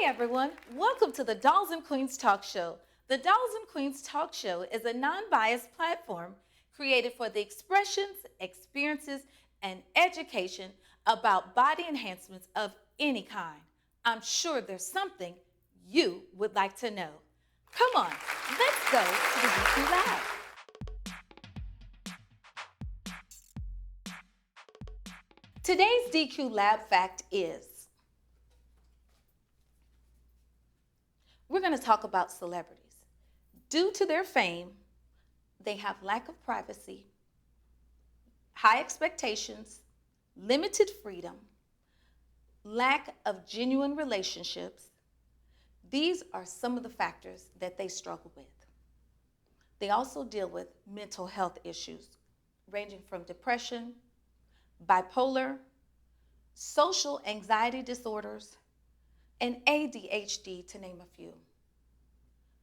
everyone, welcome to the Dollz Queenz Talk Show. The Dollz Queenz Talk Show is a non-biased platform created for the expressions, experiences, and education about body enhancements of any kind. I'm sure there's something you would like to know. Come on, let's go to the DQ Lab. Today's DQ Lab fact is, we're going to talk about celebrities. Due to their fame, they have lack of privacy, high expectations, limited freedom, lack of genuine relationships. These are some of the factors that they struggle with. They also deal with mental health issues, ranging from depression, bipolar, social anxiety disorders, and ADHD, to name a few.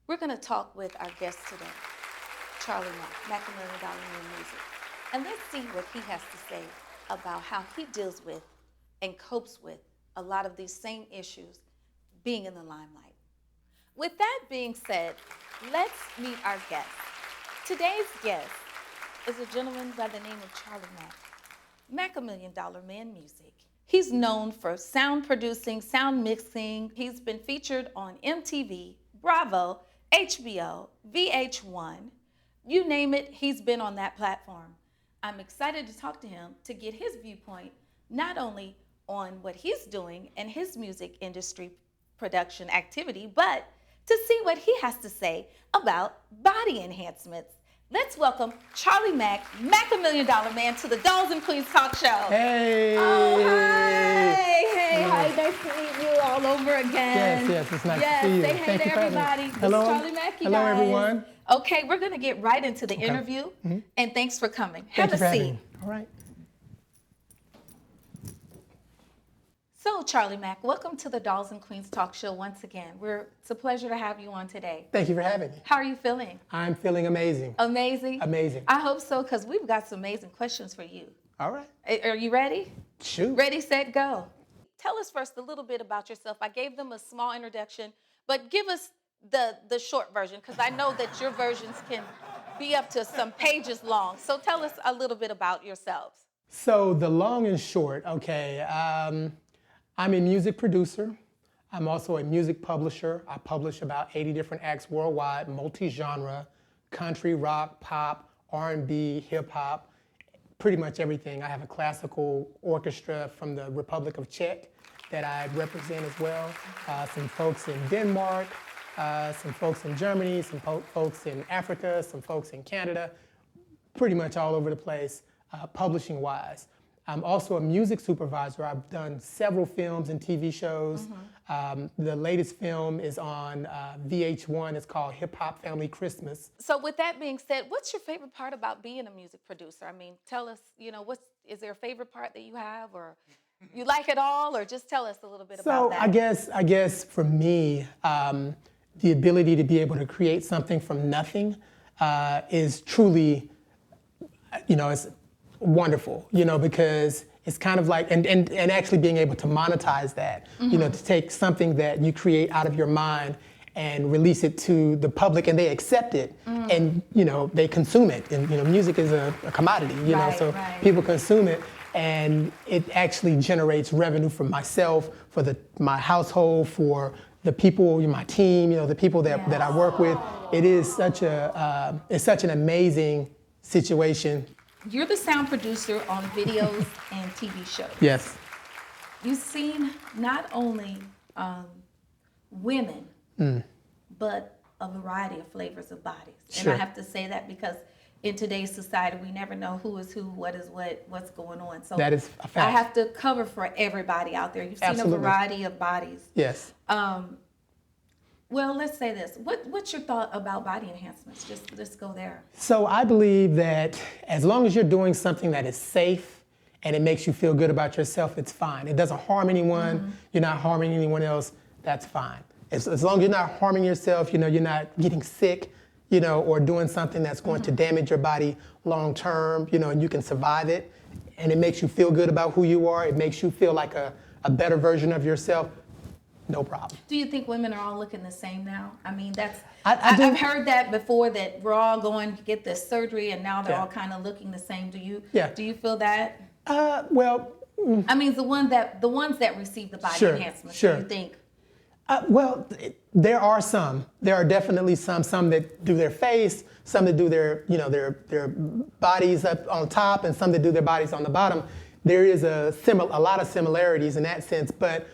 We're going to talk with our guest today, Charlie Mack, Macamilliondollarman Music, and let's see what he has to say about how he deals with and copes with a lot of these same issues being in the limelight. With that being said, let's meet our guest. Today's guest is a gentleman by the name of Charlie Mack, Macamilliondollarman Music. He's known for sound producing, sound mixing. He's been featured on MTV, Bravo, HBO, VH1. You name it, he's been on that platform. I'm excited to talk to him to get his viewpoint, not only on what he's doing and his music industry production activity, but to see what he has to say about body enhancements. Let's welcome Charlie Mack, Macamilliondollarman, to the Dollz Queenz Talk Show. Hey! Oh, hi! Hey, hi, nice to meet you all over again. Yes, it's nice to see you. Say hey to everybody. This is Charlie Mack, you Hello, guys. everyone. Okay, we're going to get right into the interview, and thanks for coming. Have a seat. All right. So, Charlie Mack, welcome to the Dollz Queenz Talk Show once again. It's a pleasure to have you on today. Thank you for having me. How are you feeling? I'm feeling amazing. Amazing? Amazing. I hope so, because we've got some amazing questions for you. All right. Are you ready? Shoot. Ready, set, go. Tell us first a little bit about yourself. I gave them a small introduction, but give us the short version, because I know that your versions can be up to some pages long. So tell us a little bit about yourselves. So the long and short, okay. I'm a music producer. I'm also a music publisher. I publish about 80 different acts worldwide, multi-genre, country, rock, pop, R&B, hip hop, pretty much everything. I have a classical orchestra from the Republic of Czech that I represent as well. Some folks in Denmark, some folks in Germany, some folks in Africa, some folks in Canada, pretty much all over the place, publishing-wise. I'm also a music supervisor. I've done several films and TV shows. The latest film is on VH1. It's called Hip Hop Family Christmas. So with that being said, what's your favorite part about being a music producer? I mean, tell us, is there a favorite part that you have, or you like it all, or just tell us a little bit about that? So I guess for me, the ability to be able to create something from nothing is truly, it's wonderful, because it's kind of like, and actually being able to monetize that, to take something that you create out of your mind and release it to the public, and they accept it, and they consume it, and music is a commodity, so people consume it, and it actually generates revenue for myself, for my household, for the people, my team, the people that I work with. It is such an amazing situation. You're the sound producer on videos and TV shows. Yes. You've seen not only women, but a variety of flavors of bodies. Sure. And I have to say that because in today's society, we never know who is who, what is what's going on. So that is a fact. I have to cover for everybody out there. You've seen a variety of bodies. Yes. Well, let's say this. What's your thought about body enhancements? Just go there. So I believe that as long as you're doing something that is safe and it makes you feel good about yourself, it's fine. It doesn't harm anyone. You're not harming anyone else. That's fine. As long as you're not harming yourself, you're not getting sick, or doing something that's going to damage your body long term, and you can survive it, and it makes you feel good about who you are. It makes you feel like a better version of yourself. no problem. Do you think women are all looking the same now? I mean, I I've heard that before, that we're all going to get this surgery and now they're Yeah. all kind of looking the same. Do you Yeah. feel that? Well, I mean, the ones that receive the body Sure, enhancement. sure. Do you think? Well, there are some. There are definitely some that do their face, some that do their bodies up on top, and some that do their bodies on the bottom. There is a lot of similarities in that sense, but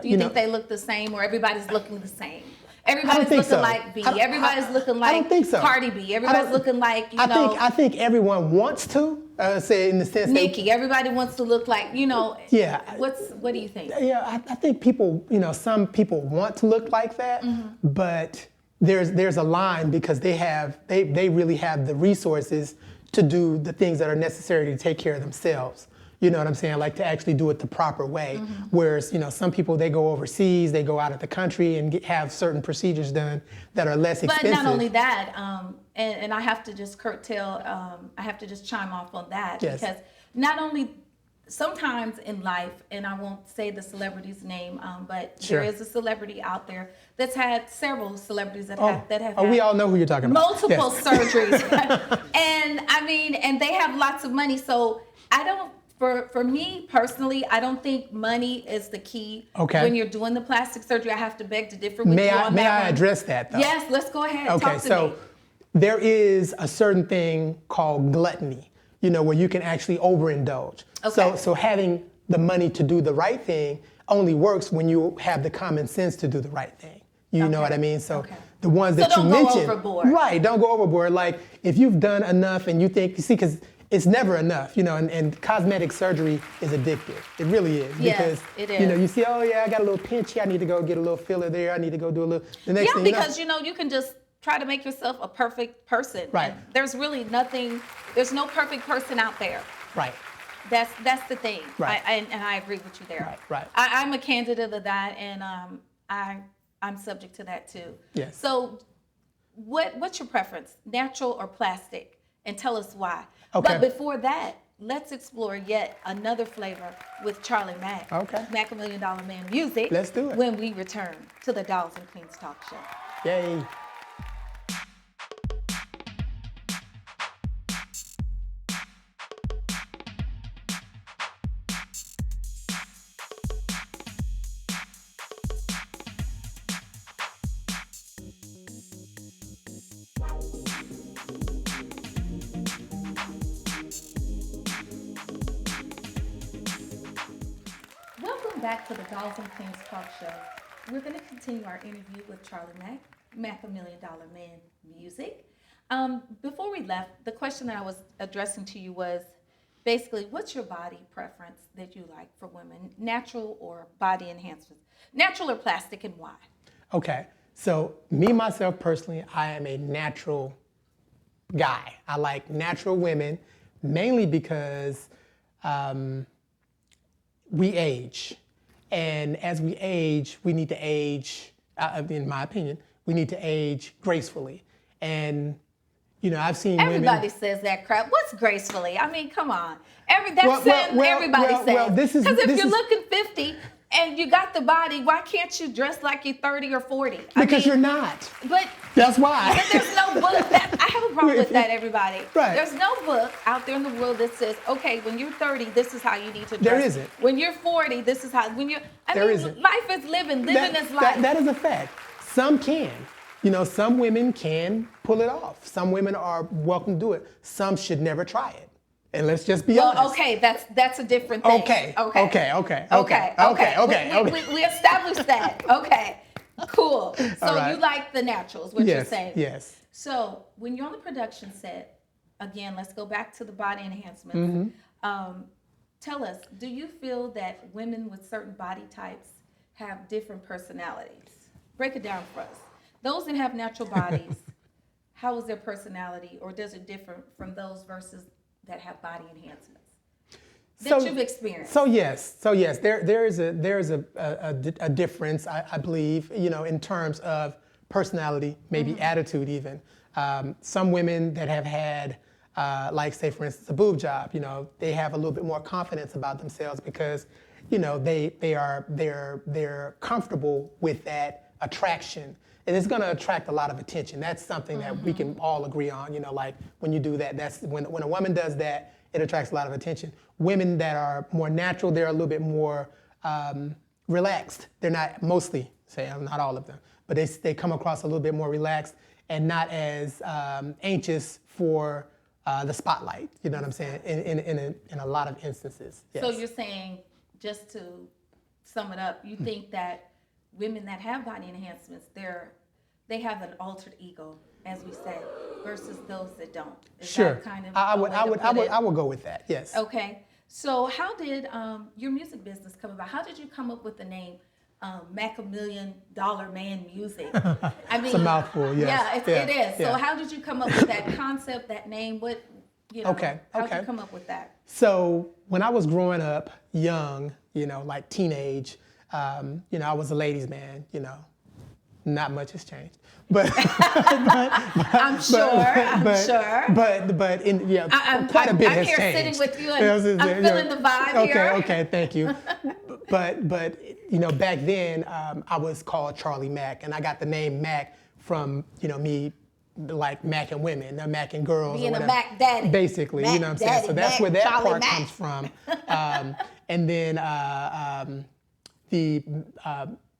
Do you think they look the same, or everybody's looking the same? I Everybody's don't think looking so. like B. Everybody's looking like I don't think so. Cardi B. Everybody's looking like, I think everyone wants to say in the sense Nicki. Everybody wants to look like, Yeah. What do you think? Yeah, I think people, some people want to look like that, but there's a line because they really have the resources to do the things that are necessary to take care of themselves. You know what I'm saying? Like to actually do it the proper way. Whereas, some people, they go overseas, they go out of the country and have certain procedures done that are less expensive. But not only that, and I have to just I have to just chime off on that. Yes. Because not only, sometimes in life, and I won't say the celebrity's name, but Sure. there is a celebrity out there that's had several celebrities that have we had all know who you're talking about. multiple Yes. surgeries. and they have lots of money. So I don't, for me personally, I don't think money is the key. Okay. When you're doing the plastic surgery. I have to beg to differ with you on May that I one. address that though? Yes, let's go ahead. Okay, Talk to so me. there is a certain thing called gluttony, where you can actually overindulge. Okay. So having the money to do the right thing only works when you have the common sense to do the right thing. You know what I mean? So Okay. the ones that don't you go mentioned, overboard. right? Don't go overboard. Like if you've done enough and you think, because it's never enough, and cosmetic surgery is addictive. It really is. Yes, because, it is. you see, oh yeah, I got a little pinch here. I need to go get a little filler there. I need to go do a little. The next Yeah, thing because you can just try to make yourself a perfect person. Right. And there's really nothing. There's no perfect person out there. Right. That's the thing. Right. And I agree with you there. Right. I'm a candidate of that, and I'm subject to that too. Yes. So, what's your preference, natural or plastic? And tell us why. Okay. But before that, let's explore yet another flavor with Charlie Mack. Okay. Macamilliondollarman music. Let's do it. When we return to the Dollz Queenz Talk Show. Yay. Welcome back to the Dollz Queenz Talk Show. We're going to continue our interview with Charlie Mack, Macamilliondollarman music. Before we left, the question that I was addressing to you was basically, what's your body preference that you like for women, natural or body enhancements? Natural or plastic, and why? Okay, so me, myself personally, I am a natural guy. I like natural women, mainly because we age. And as we age, we need to age, in my opinion, we need to age gracefully. And, I've seen Everybody women. says that crap. What's gracefully? I mean, come on. Everybody says. Because if you're looking 50 and you got the body, why can't you dress like you're 30 or 40? Because you're not. But That's why. But there's no book I have a problem with that, everybody. Right. There's no book out there in the world that says, okay, when you're 30, this is how you need to dress. There isn't. When you're 40, this is how. There isn't. Life is living. Living is life. That is a fact. Some can. Some women can pull it off. Some women are welcome to do it. Some should never try it. And let's just be honest. Okay, that's a different thing. Okay. We established that. Okay. Cool. So All right. you like the naturals, what you're saying. Yes. So when you're on the production set, again, let's go back to the body enhancements. Tell us, do you feel that women with certain body types have different personalities? Break it down for us. Those that have natural bodies, how is their personality, or does it differ from those versus that have body enhancements that you've experienced? So yes, there is a difference, I believe, in terms of personality, maybe attitude even. Some women that have had, like say for instance, a boob job, they have a little bit more confidence about themselves because they're comfortable with that attraction. And it's going to attract a lot of attention. That's something that we can all agree on. Like when you do that, that's when a woman does that, it attracts a lot of attention. Women that are more natural, they're a little bit more relaxed. They're not mostly, not all of them, but they come across a little bit more relaxed and not as anxious for the spotlight. You know what I'm saying? In a lot of instances. Yes. So you're saying, just to sum it up, you think that women that have body enhancements, they have an altered ego, as we say, versus those that don't. Is sure. That kind of I would go with that. Yes. Okay. So how did your music business come about? How did you come up with the name Macamilliondollarman Music? I mean, it's a mouthful. Yes. Yeah, it is. So how did you come up with that concept, that name? How did you come up with that? So when I was growing up young, like teenage, I was a ladies' man, not much has changed, but I'm sure. But quite a bit has changed. I'm here sitting with you, and I'm feeling the vibe here. Okay, thank you. But back then I was called Charlie Mack, and I got the name Mack from me, like Mackin women, the Mackin girls, being or whatever. a Mac daddy, basically. Mac you know what I'm saying? daddy, So that's Mac, where that Charlie part Mac. comes from. And then the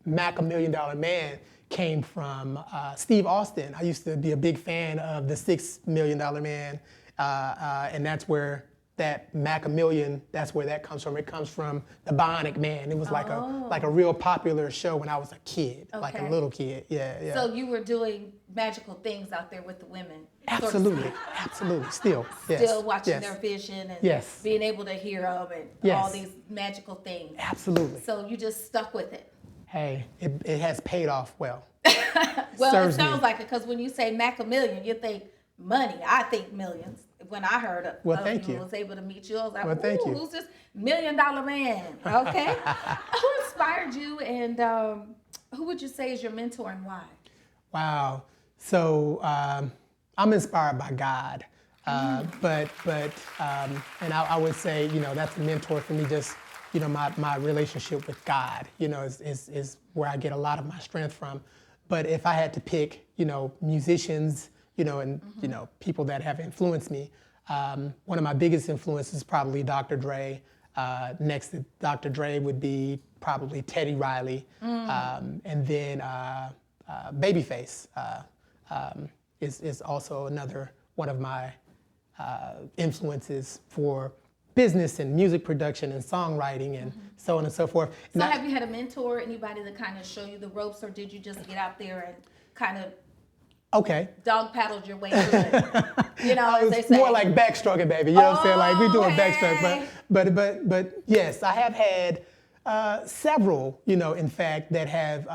Macamilliondollarman came from Steve Austin. I used to be a big fan of the $6 Million Man, and that's where that Macamillion, that's where that comes from. It comes from the Bionic Man. It was like a real popular show when I was a kid, like a little kid. Yeah. So you were doing magical things out there with the women. Absolutely. Still, yes. Still watching their vision and being able to hear them and all these magical things. Absolutely. So you just stuck with it. Hey, it has paid off well. Well, it sounds like it, because when you say Macamillion, you think money. I think millions. When I heard of you, was able to meet you, I was like, who's this $1 million man? Okay. Who inspired you, and who would you say is your mentor, and why? Wow. So I'm inspired by God, but and I would say that's a mentor for me. Just my relationship with God, is where I get a lot of my strength from. But if I had to pick, musicians, and people that have influenced me, one of my biggest influences is probably Dr. Dre. Next to Dr. Dre would be probably Teddy Riley, and then Babyface is also another one of my influences for business and music production and songwriting and so on and so forth. So have you had a mentor, anybody that kind of show you the ropes, or did you just get out there and kind of dog paddled your way through it? As they say. More like backstroking, baby. You know what I'm saying? Like we doing backstroke, but yes, I have had several, in fact, that have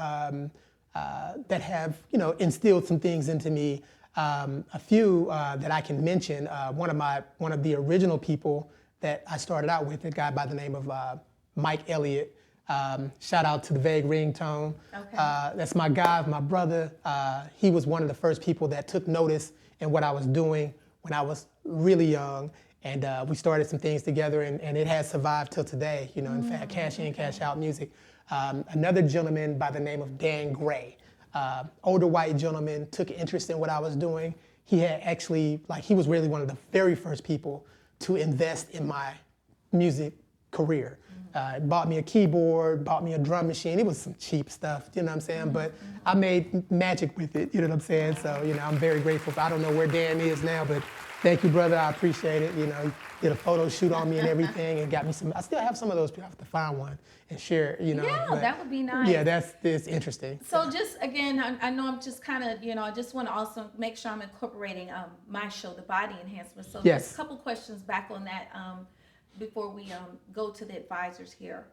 instilled some things into me. A few that I can mention. One of the original people that I started out with, a guy by the name of Mike Elliott. Shout out to the Vague Ringtone. That's my guy, my brother. He was one of the first people that took notice in what I was doing when I was really young. And we started some things together, and it has survived till today. In fact, cash in, cash out music. Another gentleman by the name of Dan Gray, older white gentleman, took interest in what I was doing. He had actually, he was really one of the very first people to invest in my music career. Bought me a keyboard, bought me a drum machine. It was some cheap stuff, you know what I'm saying? But I made magic with it, you know what I'm saying? So, I'm very grateful. I don't know where Dan is now, but thank you, brother. I appreciate it. He did a photo shoot on me and everything, and got me some. I still have some of those. I have to find one and share it, Yeah, but that would be nice. Yeah, that's interesting. So just again, I know I'm just kind of, I just want to also make sure I'm incorporating my show, the Body Enhancement. So just a couple questions back on that before we go to the advisors here.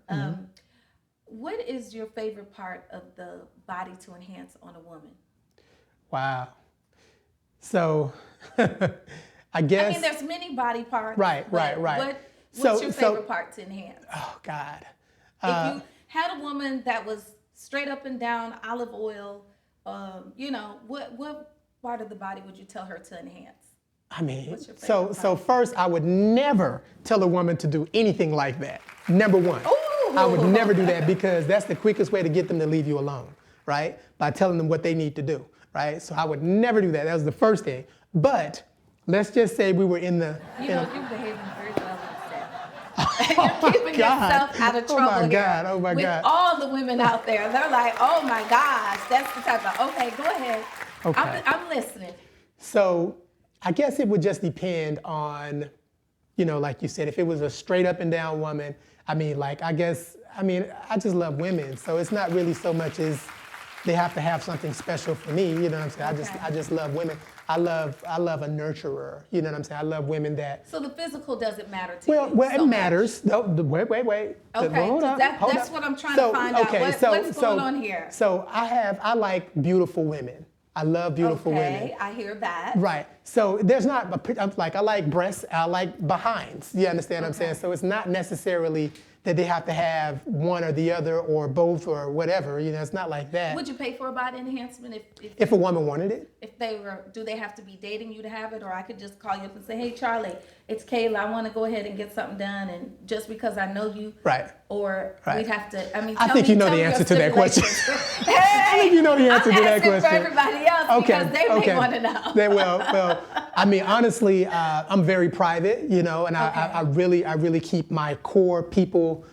What is your favorite part of the body to enhance on a woman? Wow. So I guess. There's many body parts. Right. What's your favorite part to enhance? Oh, God. If you had a woman that was straight up and down olive oil, what part of the body would you tell her to enhance? So first, I would never tell a woman to do anything like that. Number one. Ooh, I would never do that because that's the quickest way to get them to leave you alone, right? By telling them what they need to do, right? So I would never do that. That was the first thing. But let's just say we were in the... You're behaving very well You're keeping yourself out of trouble oh my here. God, oh my with God. all the women out there. They're like, oh my gosh, that's the type of, okay, go ahead. Okay. I'm listening. So I guess it would just depend on, like you said, if it was a straight up and down woman, I just love women. So it's not really so much as they have to have something special for me, you know what I'm saying? Okay. I just love women. I love a nurturer, you know what I'm saying? I love women that... So the physical doesn't matter to you Well, so it much. matters. No, wait. Okay, Hold up. that's what I'm trying to find out. What's going on here? So I like beautiful women. I love beautiful women. Okay, I hear that. Right. So there's not, I like breasts, I like behinds. You understand what I'm saying? So it's not necessarily that they have to have one or the other or both or whatever. It's not like that. Would you pay for a body enhancement if a woman wanted it? If they were, do they have to be dating you to have it? Or I could just call you up and say, hey, Charlie, it's Kayla. I want to go ahead and get something done. And just because I know you. Right. Or we'd have to, I think you know the answer to that question. Hey, I think you know the answer to that question. for everybody else because they may want to know. They will. Well, honestly, I'm very private, and I really keep my core people.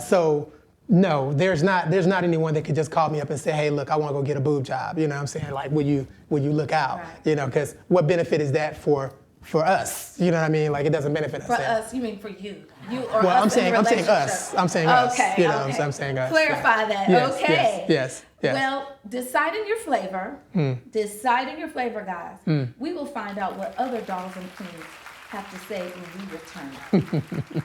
So no, there's not anyone that could just call me up and say, hey, look, I want to go get a boob job. You know what I'm saying? Like, will you look out? Right. Because what benefit is that for us? You know what I mean? Like, it doesn't benefit us. For us, you mean for you? You or well, us I'm saying us. I'm saying us. Okay. I'm saying us. Clarify that. Yes, okay. Yes. Well, deciding your flavor, guys. We will find out what other Dollz and Queenz have to say when we return.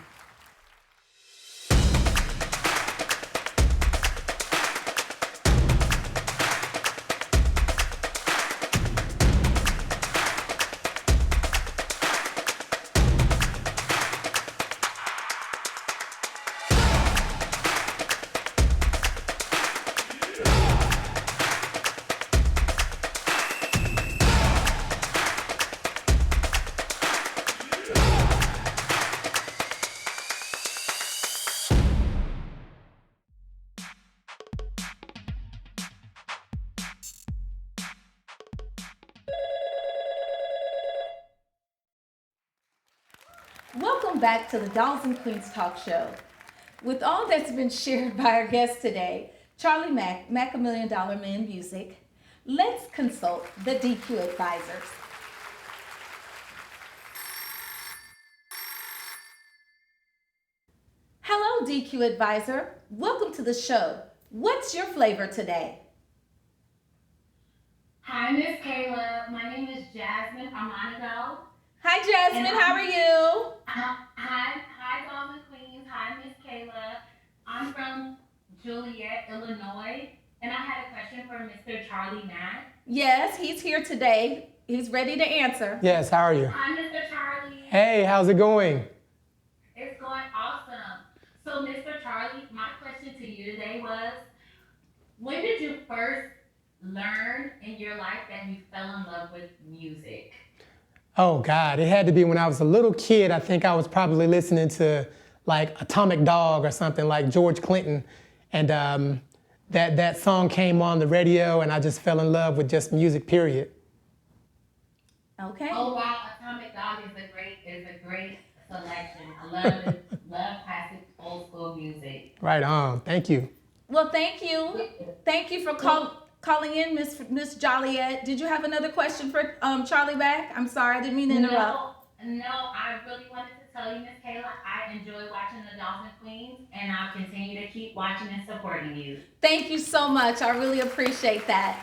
Welcome back to the Dollz and Queenz Talk Show. With all that's been shared by our guest today, Charlie Mack, Macamilliondollarman Music, let's consult the DQ advisors. Hello, DQ advisor. Welcome to the show. What's your flavor today? Hi, Miss Kayla. My name is Jasmine Armando. Hi, Jasmine. How are you? Hi, Dollz and Queenz. Hi, Miss Kayla. I'm from Joliet, Illinois, and I had a question for Mr. Charlie Mack. Yes, he's here today. He's ready to answer. Yes, how are you? Hi, Mr. Charlie. Hey, how's it going? It's going awesome. So, Mr. Charlie, my question to you today was, when did you first learn in your life that you fell in love with music? Oh God, it had to be when I was a little kid. I think I was probably listening to like Atomic Dog or something like George Clinton. And that song came on the radio and I just fell in love with just music, period. Okay. Oh wow, Atomic Dog is a great selection. I love classic old school music. Right on, thank you. Well, thank you. Thank you for calling in, Miss Joliet. Did you have another question for Charlie Mack? I'm sorry, I didn't mean to interrupt. No, I really wanted to tell you, Miss Kayla, I enjoy watching the Dollz and Queenz, and I'll continue to keep watching and supporting you. Thank you so much. I really appreciate that.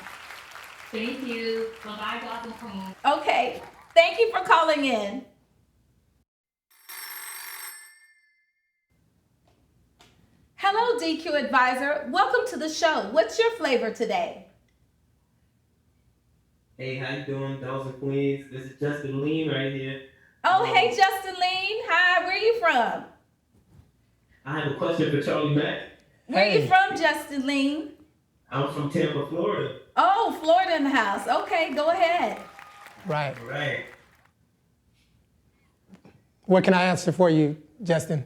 Thank you. Bye-bye, Dollz and Queenz. Okay, thank you for calling in. Hello, DQ Advisor. Welcome to the show. What's your flavor today? Hey, how you doing, Dollz and Queenz? This is Justin Lean right here. Oh, hey, Justin Lean. Hi, where are you from? I have a question for Charlie Mack. Where are you from, Justin Lean? I'm from Tampa, Florida. Oh, Florida in the house. Okay, go ahead. Right. All right. What can I answer for you, Justin?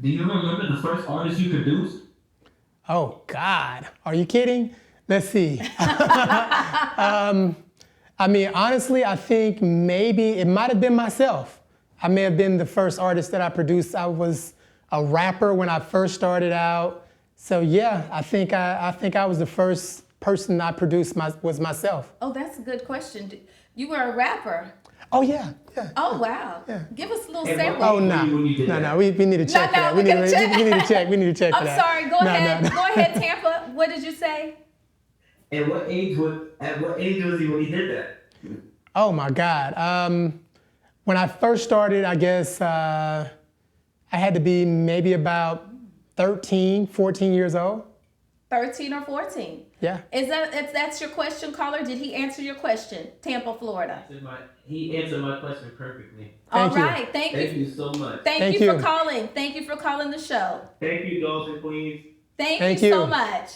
Do you remember the first artist you produced? Oh God, are you kidding? Let's see. I mean, honestly, I think maybe it might have been myself. I may have been the first artist that I produced. I was a rapper when I first started out. So yeah, I think I was the first person I produced was myself. Oh, that's a good question. You were a rapper. Oh yeah, yeah. Oh wow. Yeah. Give us a little Hey, sample. Oh when no, you did that? no, we need to check for that. we gotta check. We need to check. We need to check for I'm that. sorry. Go ahead. No. Go ahead, Tampa. What did you say? And at what age was he when he did that? Oh my God. When I first started, I guess I had to be maybe about 13, 14 years old. 13 or 14. Yeah. If that's your question, caller? Did he answer your question? Tampa, Florida. He answered my question perfectly. All Thank you. right. Thank Thank you. you so much. Thank you for calling. Thank you for calling the show. Thank you, Dollz Queenz. Thank you so much.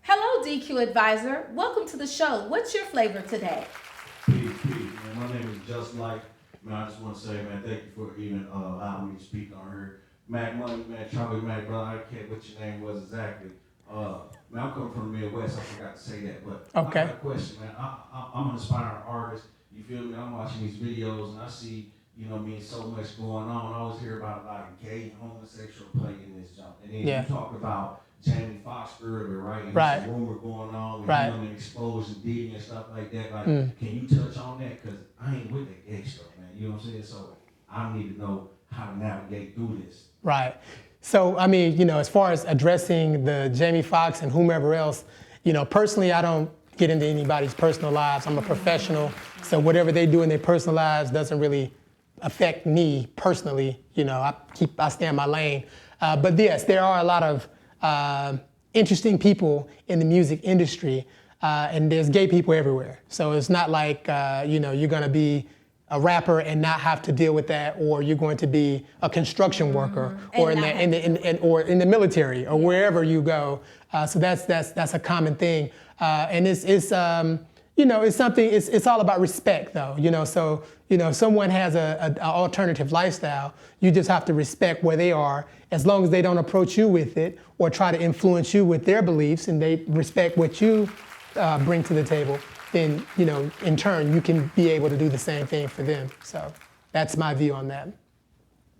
Hello, DQ Advisor. Welcome to the show. What's your flavor today? Peace, man. My name is Just Like. Man, I just want to say, man, thank you for even allowing me to speak on her. Mac Money, man, Charlie Mac, brother, I don't care what your name was exactly. Man, I'm coming from the Midwest, I forgot to say that, but Okay. I got a question, man. I'm an aspiring artist, you feel me? I'm watching these videos and I see, you know what I mean, so much going on. I always hear about a lot of gay, homosexual play in this jump. And then Yeah. you talk about Jamie Foxx earlier, right? And Right. there's a rumor going on, and Right. you know, and exposing Diddy and stuff like that. Like, Mm. can you touch on that? Because I ain't with that gay stuff, man. You know what I'm saying? So I need to know how to navigate through this. Right. So, I mean, you know, as far as addressing the Jamie Foxx and whomever else, you know, personally, I don't get into anybody's personal lives. I'm a professional, so whatever they do in their personal lives doesn't really affect me personally. You know, I stay in my lane. But yes, there are a lot of interesting people in the music industry, and there's gay people everywhere. So it's not like, you know, you're gonna be a rapper and not have to deal with that, or you're going to be a construction worker, or in the military, or wherever you go. So that's a common thing, and it's you know, it's something. It's all about respect, though. You know, so you know, if someone has a alternative lifestyle, you just have to respect where they are, as long as they don't approach you with it or try to influence you with their beliefs, and they respect what you bring to the table. Then, you know, in turn, you can be able to do the same thing for them. So that's my view on that.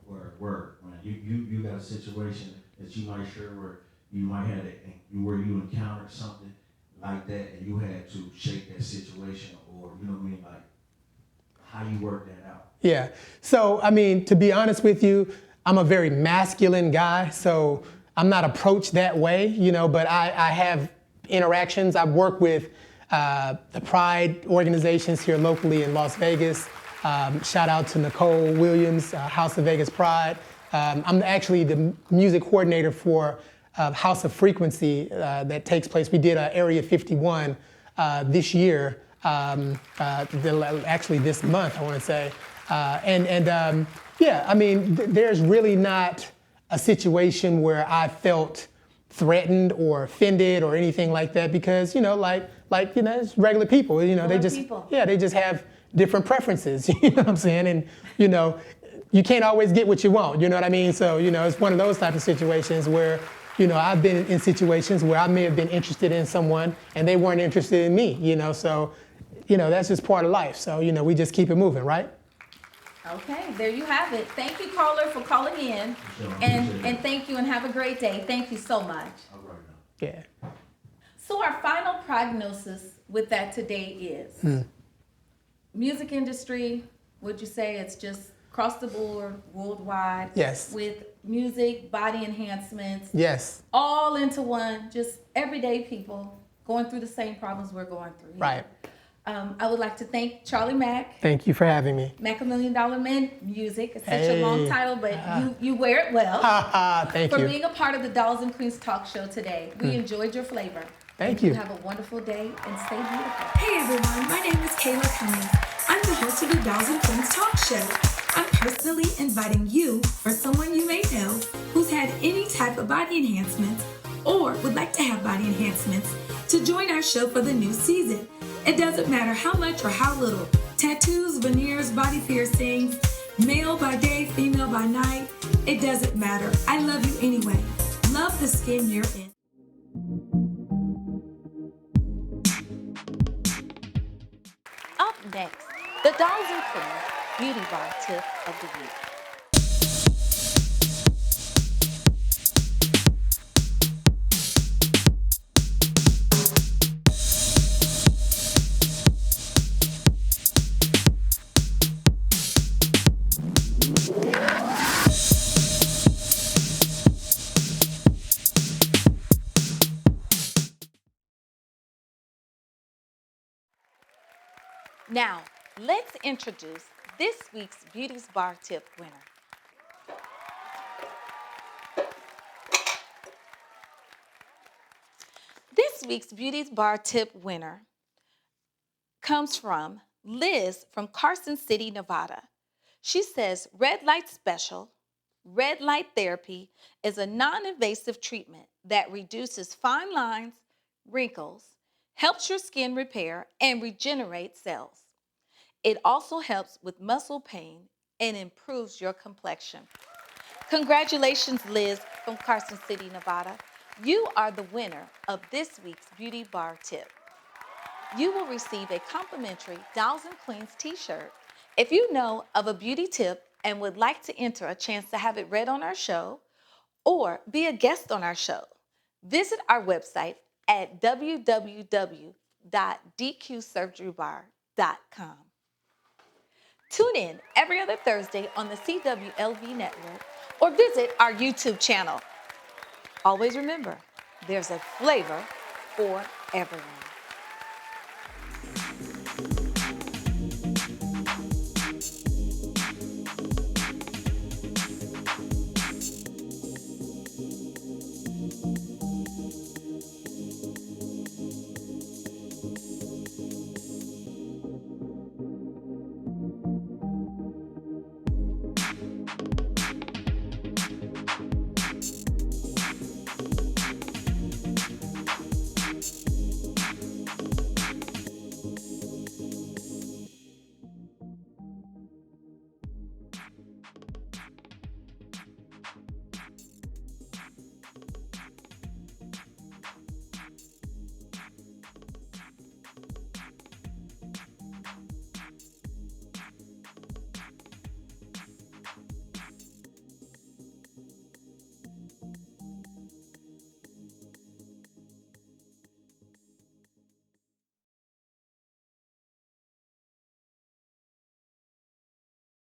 Word, man. You got a situation that you might share where you might have where you encountered something like that and you had to shake that situation, or you know what I mean, like how you work that out. Yeah. So, I mean, to be honest with you, I'm a very masculine guy, so I'm not approached that way, you know, but I have interactions. I've worked with the Pride organizations here locally in Las Vegas. Shout out to Nicole Williams, House of Vegas Pride. I'm actually the music coordinator for House of Frequency that takes place. We did Area 51 this year, actually this month, I want to say. Yeah, I mean, there's really not a situation where I felt threatened or offended or anything like that, because, you know, like you know, it's regular people, you know, they just have different preferences, you know what I'm saying? And, you know, you can't always get what you want, you know what I mean? So, you know, it's one of those type of situations where, you know, I've been in situations where I may have been interested in someone and they weren't interested in me, you know, so, you know, that's just part of life. So, you know, we just keep it moving, right? Okay, there you have it. Thank you, caller, for calling in. And thank you, and have a great day. Thank you so much. All right now. Yeah. So our final prognosis with that today is music industry, would you say it's just across the board, worldwide? Yes. With music, body enhancements. Yes. All into one, just everyday people going through the same problems we're going through. Right. I would like to thank Charlie Mack. Thank you for having me. Macamilliondollarman Music. It's such a long title, but you wear it well. Thank For you. being a part of the Dollz Queenz talk show today. We enjoyed your flavor. Thank you. Have a wonderful day and stay beautiful. Hey everyone, my name is Kayla Cummings. I'm the host of the Dollz Queenz talk show. I'm personally inviting you or someone you may know who's had any type of body enhancements or would like to have body enhancements to join our show for the new season. It doesn't matter how much or how little. Tattoos, veneers, body piercings, Male by day, female by night, it doesn't matter. I love you anyway. Love the skin you're in. Up next, the Dollz Queenz Beauty Bar Tip of the Week. Now, let's introduce this week's Beauty Bar Tip winner. This week's Beauty Bar Tip winner comes from Liz from Carson City, Nevada. She says, Red Light Special, red light therapy is a non-invasive treatment that reduces fine lines, wrinkles, helps your skin repair, and regenerate cells. It also helps with muscle pain and improves your complexion. Congratulations, Liz from Carson City, Nevada. You are the winner of this week's Beauty Bar Tip. You will receive a complimentary Dollz Queenz t-shirt. If you know of a beauty tip and would like to enter a chance to have it read on our show or be a guest on our show, visit our website at www.dqsurgerybar.com. Tune in every other Thursday on the CWLV network or visit our YouTube channel. Always remember, there's a flavor for everyone.